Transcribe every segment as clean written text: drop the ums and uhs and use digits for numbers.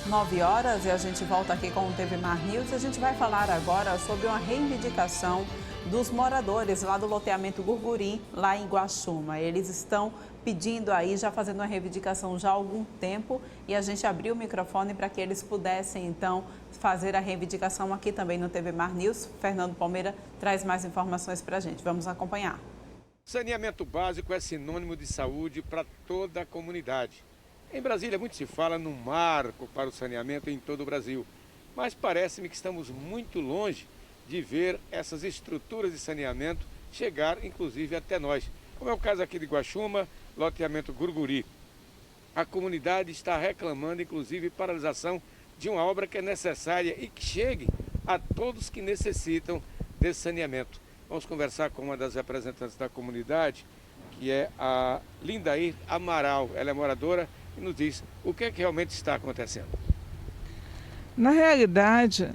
9 horas e a gente volta aqui com o TV Mar News e a gente vai falar agora sobre uma reivindicação dos moradores lá do loteamento Gurguri, lá em Guaxuma. Eles estão pedindo aí, já fazendo uma reivindicação já há algum tempo, e a gente abriu o microfone para que eles pudessem então fazer a reivindicação aqui também no TV Mar News. Fernando Palmeira traz mais informações para a gente. Vamos acompanhar. Saneamento básico é sinônimo de saúde para toda a comunidade. Em Brasília, muito se fala num marco para o saneamento em todo o Brasil, mas parece-me que estamos muito longe de ver essas estruturas de saneamento chegar, inclusive, até nós, como é o caso aqui de Guaxuma, loteamento Gurguri. A comunidade está reclamando, inclusive, paralisação de uma obra que é necessária e que chegue a todos que necessitam desse saneamento. Vamos conversar com uma das representantes da comunidade, que é a Lindair Amaral. Ela é moradora e nos diz o que é que realmente está acontecendo. Na realidade,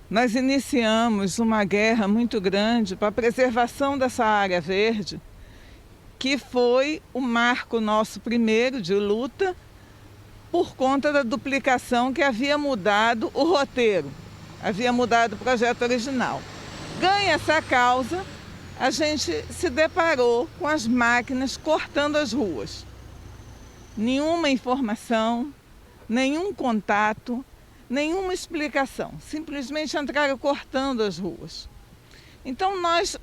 nós iniciamos uma guerra muito grande para a preservação dessa área verde, que foi o marco nosso primeiro de luta por conta da duplicação que havia mudado o roteiro, havia mudado o projeto original. Ganha essa causa, a gente se deparou com as máquinas cortando as ruas. Nenhuma informação, nenhum contato, nenhuma explicação. Simplesmente entraram cortando as ruas. Então nós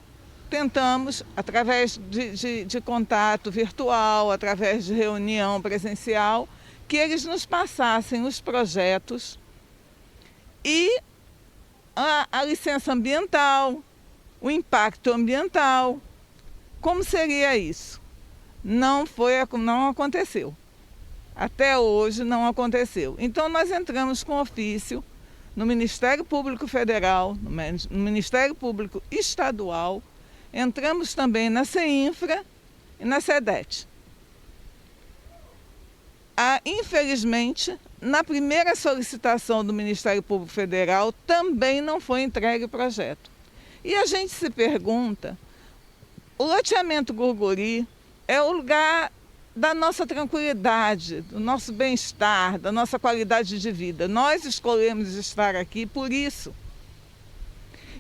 tentamos, através de contato virtual, através de reunião presencial, que eles nos passassem os projetos e a licença ambiental, o impacto ambiental. Como seria isso? Não aconteceu. Até hoje não aconteceu. Então nós entramos com ofício no Ministério Público Federal, no Ministério Público Estadual, entramos também na CEINFRA e na SEDET. Infelizmente, na primeira solicitação do Ministério Público Federal também não foi entregue o projeto. E a gente se pergunta, o loteamento Gurguri é o lugar da nossa tranquilidade, do nosso bem-estar, da nossa qualidade de vida. Nós escolhemos estar aqui por isso.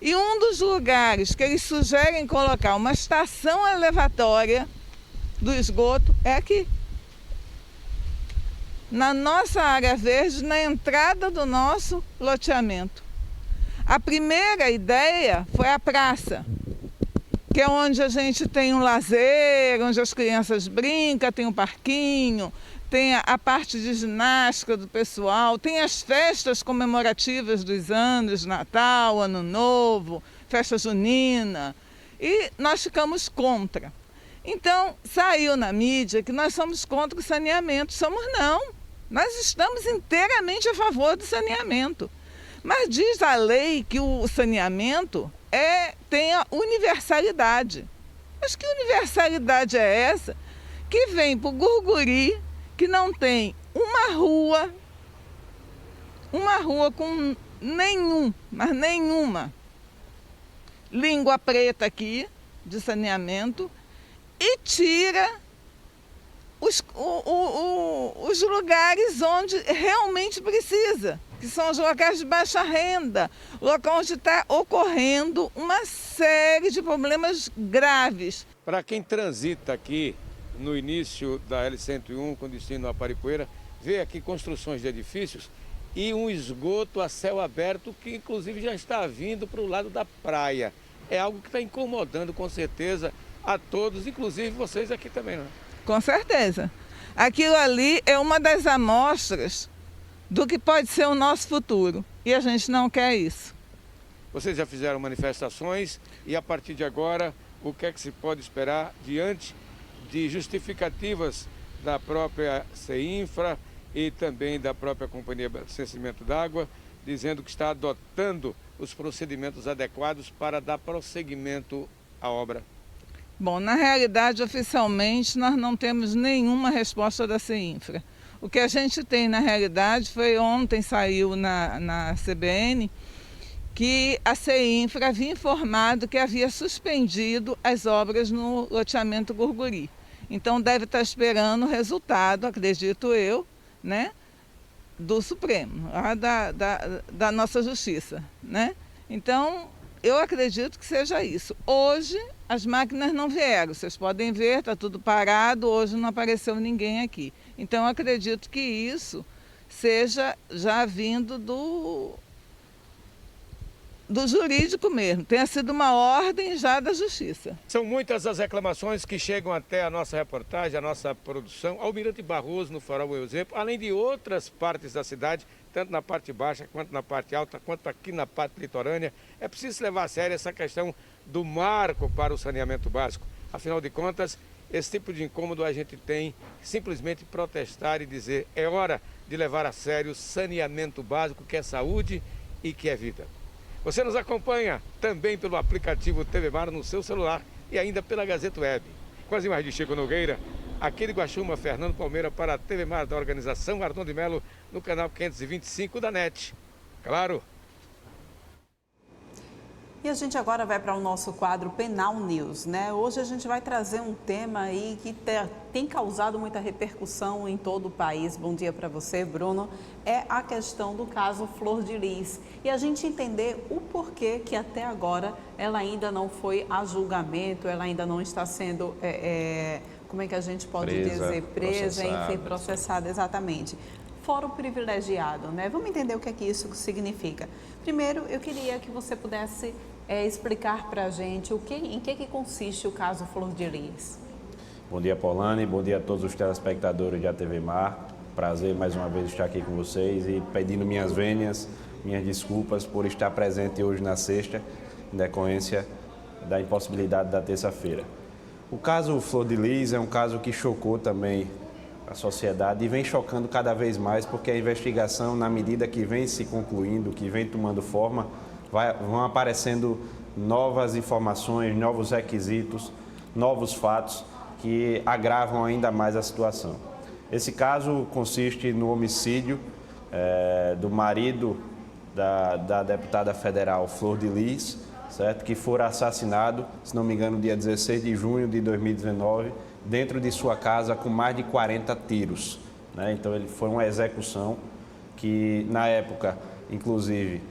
E um dos lugares que eles sugerem colocar uma estação elevatória do esgoto é aqui. Na nossa área verde, na entrada do nosso loteamento. A primeira ideia foi a praça, que é onde a gente tem um lazer, onde as crianças brincam, tem um parquinho, tem a parte de ginástica do pessoal, tem as festas comemorativas dos anos, Natal, Ano Novo, festa junina, e nós ficamos contra. Então, saiu na mídia que nós somos contra o saneamento. Somos não, nós estamos inteiramente a favor do saneamento. Mas diz a lei que o saneamento tem a universalidade. Mas que universalidade é essa que vem para o Gurguri, que não tem uma rua com nenhuma língua preta aqui de saneamento, e tira os lugares onde realmente precisa, que são os locais de baixa renda, local onde está ocorrendo uma série de problemas graves. Para quem transita aqui no início da L101 com destino a Paripoeira, vê aqui construções de edifícios e um esgoto a céu aberto que inclusive já está vindo para o lado da praia. É algo que está incomodando com certeza a todos, inclusive vocês aqui também, não é? Com certeza. Aquilo ali é uma das amostras do que pode ser o nosso futuro. E a gente não quer isso. Vocês já fizeram manifestações e a partir de agora, o que é que se pode esperar diante de justificativas da própria CEINFRA e também da própria Companhia de Abastecimento d'Água, dizendo que está adotando os procedimentos adequados para dar prosseguimento à obra? Bom, na realidade, oficialmente, nós não temos nenhuma resposta da CEINFRA. O que a gente tem, na realidade, foi ontem, saiu na CBN, que a CEINFRA havia informado que havia suspendido as obras no loteamento Gurguri. Então, deve estar esperando o resultado, acredito eu, né, do Supremo, da nossa justiça, né? Então, eu acredito que seja isso. Hoje, as máquinas não vieram, vocês podem ver, está tudo parado, hoje não apareceu ninguém aqui. Então, eu acredito que isso seja já vindo do jurídico mesmo, tenha sido uma ordem já da justiça. São muitas as reclamações que chegam até a nossa reportagem, a nossa produção. Almirante Barroso, no Farol Bom Exemplo, além de outras partes da cidade, tanto na parte baixa, quanto na parte alta, quanto aqui na parte litorânea. É preciso levar a sério essa questão do marco para o saneamento básico. Afinal de contas, esse tipo de incômodo a gente tem que simplesmente protestar e dizer: é hora de levar a sério o saneamento básico, que é saúde e que é vida. Você nos acompanha também pelo aplicativo TV Mar no seu celular e ainda pela Gazeta Web. Com as imagens de Chico Nogueira, aqui de Guaxuma, Fernando Palmeira para a TV Mar da organização Arnon de Melo no canal 525 da NET. Claro! E a gente agora vai para o nosso quadro Penal News, né? Hoje a gente vai trazer um tema aí que tem causado muita repercussão em todo o país. Bom dia para você, Bruno. É a questão do caso Flor de Lis. E a gente entender o porquê que até agora ela ainda não foi a julgamento, ela ainda não está sendo, como é que a gente pode dizer? Presa, enfim, processada, exatamente. Fórum privilegiado, né? Vamos entender o que é que isso significa. Primeiro, eu queria que você pudesse explicar para a gente em que consiste o caso Flor de Lis. Bom dia, Paulane. Bom dia a todos os telespectadores da TV Mar. Prazer mais uma vez estar aqui com vocês e pedindo minhas vênias, minhas desculpas por estar presente hoje na sexta, em decorrência da impossibilidade da terça-feira. O caso Flor de Lis é um caso que chocou também a sociedade e vem chocando cada vez mais porque a investigação, na medida que vem se concluindo, que vem tomando forma, vão aparecendo novas informações, novos requisitos, novos fatos que agravam ainda mais a situação. Esse caso consiste no homicídio do marido da deputada federal Flor de Lis, certo? Que fora assassinado, se não me engano, dia 16 de junho de 2019, dentro de sua casa com mais de 40 tiros, né? Então, foi uma execução que, na época, inclusive,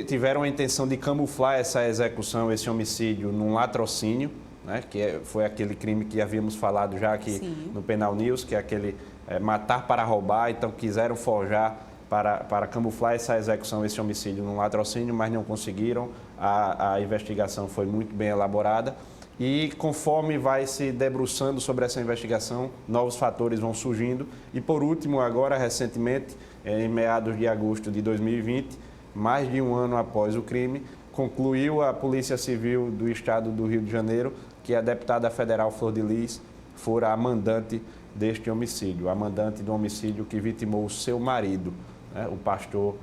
tiveram a intenção de camuflar essa execução, esse homicídio, num latrocínio, né? Foi aquele crime que havíamos falado já aqui Sim. no Penal News, que é aquele matar para roubar. Então, quiseram forjar para camuflar essa execução, esse homicídio num latrocínio, mas não conseguiram. A investigação foi muito bem elaborada e, conforme vai se debruçando sobre essa investigação, novos fatores vão surgindo. E, por último, agora, recentemente, em meados de agosto de 2020, mais de um ano após o crime, concluiu a Polícia Civil do Estado do Rio de Janeiro que a deputada federal Flor de Lis fora a mandante deste homicídio, a mandante do homicídio que vitimou o seu marido, né, o pastor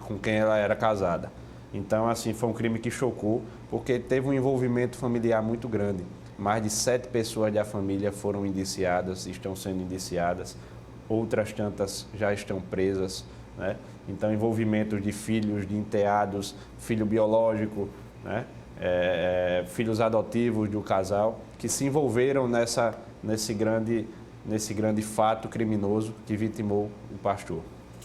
com quem ela era casada. Então, assim, foi um crime que chocou, porque teve um envolvimento familiar muito grande. Mais de 7 pessoas da família foram indiciadas, estão sendo indiciadas, outras tantas já estão presas, né? Então, envolvimento de filhos, de enteados, filho biológico, né? Filhos adotivos do casal, que se envolveram nesse grande fato criminoso que vitimou o pastor.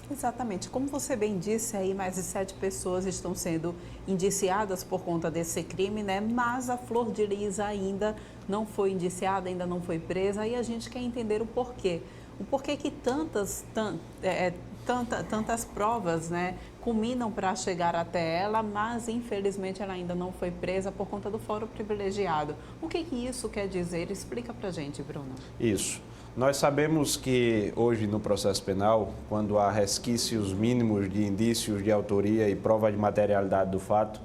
Exatamente. Como você bem disse, aí mais de 7 pessoas estão sendo indiciadas por conta desse crime, né? Mas a Flor de Lis ainda não foi indiciada, ainda não foi presa, e a gente quer entender o porquê. O porquê que tantas provas, né, culminam para chegar até ela, mas infelizmente ela ainda não foi presa por conta do fórum privilegiado. O que isso quer dizer? Explica para a gente, Bruno. Isso. Nós sabemos que hoje no processo penal, quando há resquícios mínimos de indícios de autoria e prova de materialidade do fato,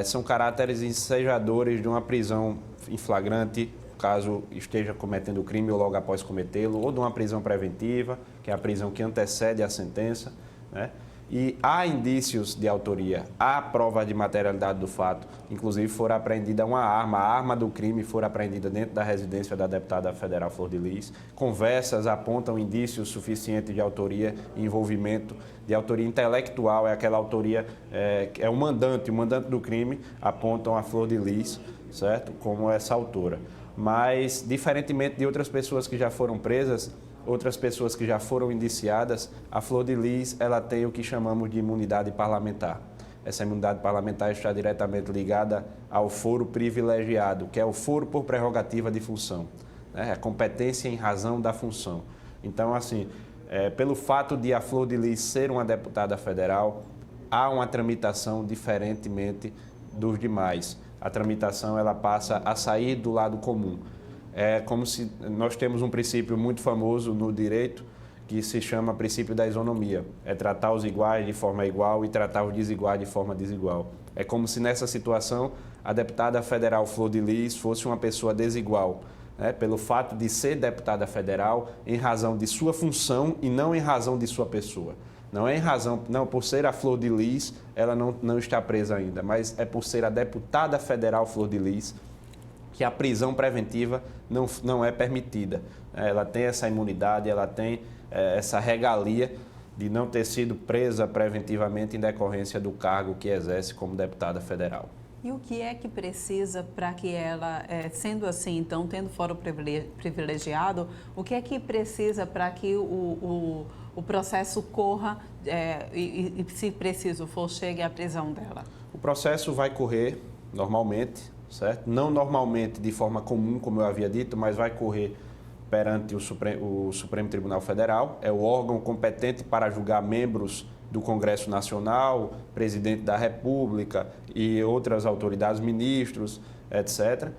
são caráteres ensejadores de uma prisão em flagrante, caso esteja cometendo o crime ou logo após cometê-lo, ou de uma prisão preventiva, que é a prisão que antecede a sentença, né? E há indícios de autoria, há prova de materialidade do fato, inclusive fora apreendida uma arma, a arma do crime fora apreendida dentro da residência da deputada federal Flor de Lis. Conversas apontam indícios suficientes de autoria e envolvimento, de autoria intelectual, é aquela autoria, é o mandante do crime, apontam a Flor de Lis, certo? Como essa autora. mas, diferentemente de outras pessoas que já foram presas, outras pessoas que já foram indiciadas, a Flor de Lis ela tem o que chamamos de imunidade parlamentar. Essa imunidade parlamentar está diretamente ligada ao foro privilegiado, que é o foro por prerrogativa de função, né? A competência em razão da função. Então, assim, pelo fato de a Flor de Lis ser uma deputada federal, há uma tramitação diferentemente dos demais. A tramitação ela passa a sair do lado comum. É como se nós temos um princípio muito famoso no direito que se chama princípio da isonomia. É tratar os iguais de forma igual e tratar os desiguais de forma desigual. É como se nessa situação a deputada federal Flor de Lis fosse uma pessoa desigual, né? Pelo fato de ser deputada federal em razão de sua função e não em razão de sua pessoa. Não é em razão, não, por ser a Flor de Lis, ela não está presa ainda, mas é por ser a deputada federal Flor de Lis que a prisão preventiva não é permitida. Ela tem essa imunidade, ela tem essa regalia de não ter sido presa preventivamente em decorrência do cargo que exerce como deputada federal. E o que é que precisa para que ela, sendo assim, então, tendo foro privilegiado, o que é que precisa para que o processo corra e, se preciso for, chegue à prisão dela? O processo vai correr normalmente, certo? Não normalmente de forma comum, como eu havia dito, mas vai correr perante o Supremo Tribunal Federal. É o órgão competente para julgar membros do Congresso Nacional, presidente da República e outras autoridades, ministros, etc.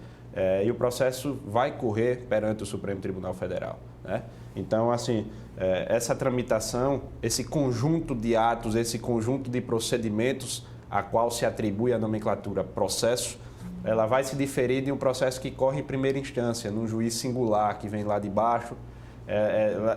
E o processo vai correr perante o Supremo Tribunal Federal, né? Então, assim, essa tramitação, esse conjunto de atos, esse conjunto de procedimentos a qual se atribui a nomenclatura processo, ela vai se diferir de um processo que corre em primeira instância, num juiz singular que vem lá de baixo.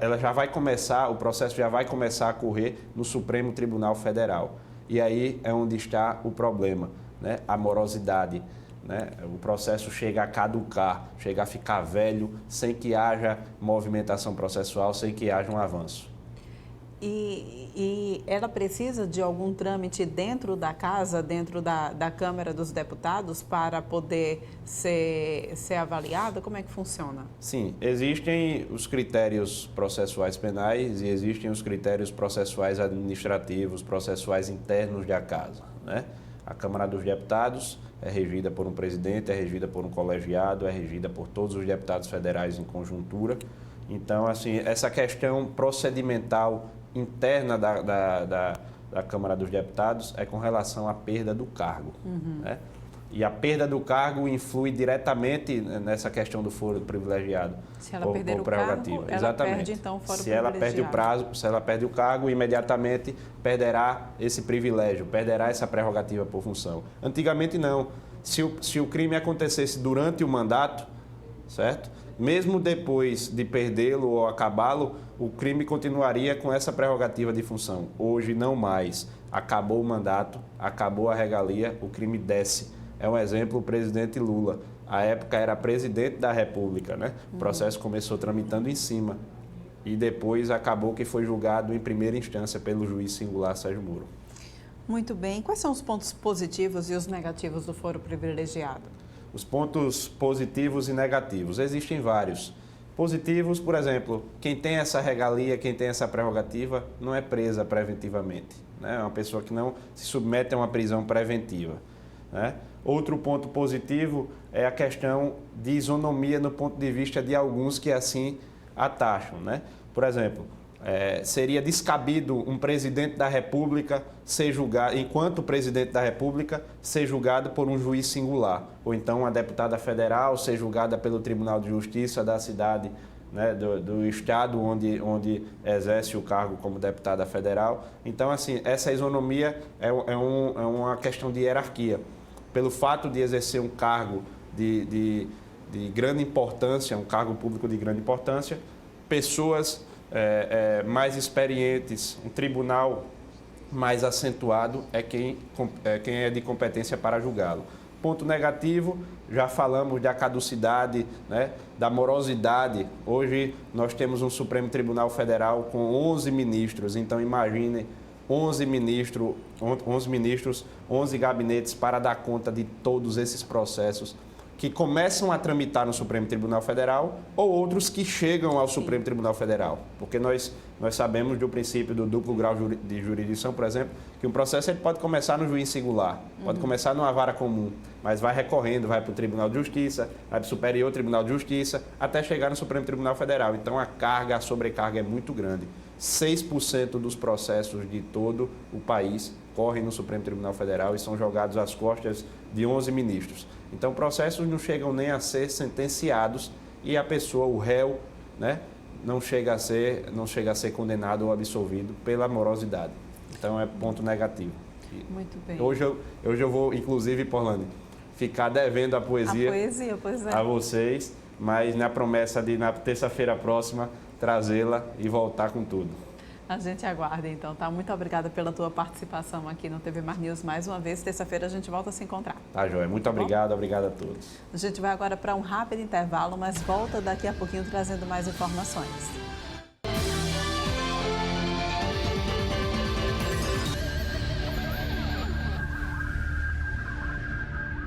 Ela já vai começar, o processo já vai começar a correr no Supremo Tribunal Federal. E aí é onde está o problema, né? A morosidade, né? O processo chega a caducar, chega a ficar velho, sem que haja movimentação processual, sem que haja um avanço. E ela precisa de algum trâmite dentro da casa, dentro da Câmara dos Deputados, para poder ser avaliada? Como é que funciona? Sim, existem os critérios processuais penais e existem os critérios processuais administrativos, processuais internos da casa, né? A Câmara dos Deputados é regida por um presidente, é regida por um colegiado, é regida por todos os deputados federais em conjuntura. Então, assim, essa questão procedimental interna da Câmara dos Deputados é com relação à perda do cargo, né? E a perda do cargo influi diretamente nessa questão do foro privilegiado. Se ela perder o cargo, ela perde então o foro privilegiado. Se ela perde o cargo, imediatamente perderá esse privilégio, perderá essa prerrogativa por função. Antigamente não. Se o crime acontecesse durante o mandato, certo? Mesmo depois de perdê-lo ou acabá-lo, o crime continuaria com essa prerrogativa de função. Hoje não mais. Acabou o mandato, acabou a regalia, o crime desce. É um exemplo o presidente Lula. À época era presidente da República, né? O processo começou tramitando em cima e depois acabou que foi julgado em primeira instância pelo juiz singular Sérgio Moro. Muito bem. Quais são os pontos positivos e os negativos do foro privilegiado? Os pontos positivos e negativos, existem vários. Positivos, por exemplo, quem tem essa regalia, quem tem essa prerrogativa, não é presa preventivamente, né? É uma pessoa que não se submete a uma prisão preventiva, né? Outro ponto positivo é a questão de isonomia no ponto de vista de alguns que assim a taxam, né? Por exemplo, seria descabido um presidente da República ser julgado, enquanto presidente da República, ser julgado por um juiz singular, ou então uma deputada federal ser julgada pelo Tribunal de Justiça da cidade, né, do estado onde exerce o cargo como deputada federal. Então, assim, essa isonomia é uma questão de hierarquia. Pelo fato de exercer um cargo de grande importância, um cargo público de grande importância, pessoas mais experientes, um tribunal mais acentuado é quem é de competência para julgá-lo. Ponto negativo, já falamos da caducidade, né, da morosidade. Hoje nós temos um Supremo Tribunal Federal com 11 ministros, então imaginem 11 ministros, 11 gabinetes para dar conta de todos esses processos que começam a tramitar no Supremo Tribunal Federal ou outros que chegam ao Supremo Tribunal Federal. Porque nós sabemos do princípio do duplo grau de jurisdição, por exemplo, que um processo ele pode começar no juiz singular, pode começar numa vara comum, mas vai recorrendo, vai para o Tribunal de Justiça, vai para o Superior Tribunal de Justiça, até chegar no Supremo Tribunal Federal. Então a sobrecarga é muito grande. 6% dos processos de todo o país correm no Supremo Tribunal Federal e são jogados às costas de 11 ministros. Então, processos não chegam nem a ser sentenciados e a pessoa, o réu, né, não chega a ser condenado ou absolvido pela morosidade. Então, é ponto negativo. Muito bem. Hoje eu vou, inclusive, Porlane, ficar devendo a poesia, pois é, a vocês, mas na promessa de, na terça-feira próxima, trazê-la e voltar com tudo. A gente aguarda, então, tá? Muito obrigada pela tua participação aqui no TV Mar News mais uma vez. Terça-feira a gente volta a se encontrar. Tá, Joia. Muito obrigado, obrigado a todos. A gente vai agora para um rápido intervalo, mas volta daqui a pouquinho trazendo mais informações.